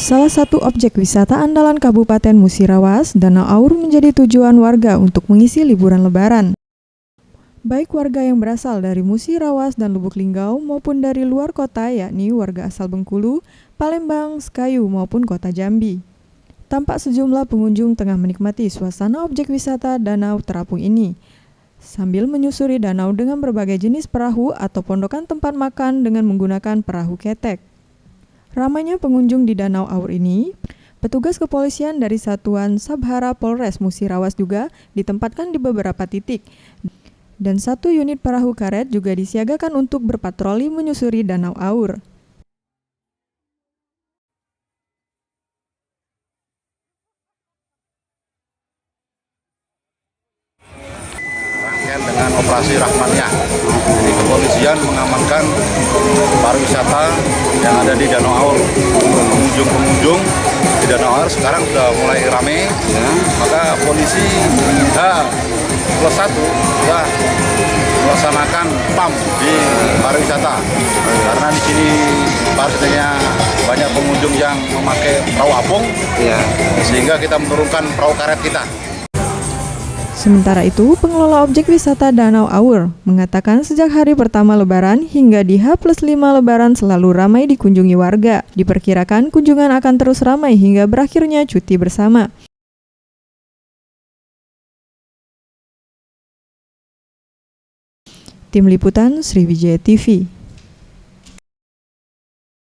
Salah satu objek wisata andalan Kabupaten Musirawas, Danau Aur menjadi tujuan warga untuk mengisi liburan Lebaran. Baik warga yang berasal dari Musirawas dan Lubuk Linggau maupun dari luar kota, yakni warga asal Bengkulu, Palembang, Sekayu maupun kota Jambi. Tampak sejumlah pengunjung tengah menikmati suasana objek wisata Danau Terapung ini, sambil menyusuri danau dengan berbagai jenis perahu atau pondokan tempat makan dengan menggunakan perahu ketek. Ramainya pengunjung di Danau Aur ini, petugas kepolisian dari Satuan Sabhara Polres Musirawas juga ditempatkan di beberapa titik, dan 1 unit perahu karet juga disiagakan untuk berpatroli menyusuri Danau Aur. Rangkaian dengan operasi Rahmaniah, jadi kepolisian mengamankan pariwisata yang ada di Danau Aur. Pengunjung di Danau Aur sekarang sudah mulai ramai, ya. Maka polisi H+1 sudah melaksanakan PAM di pariwisata, karena di sini pariwisatanya banyak pengunjung yang memakai perahu apung, ya. Sehingga kita menurunkan perahu karet kita. Sementara itu, pengelola objek wisata Danau Aur mengatakan sejak hari pertama Lebaran hingga di H+5 Lebaran selalu ramai dikunjungi warga. Diperkirakan kunjungan akan terus ramai hingga berakhirnya cuti bersama. Tim Liputan Sriwijaya TV.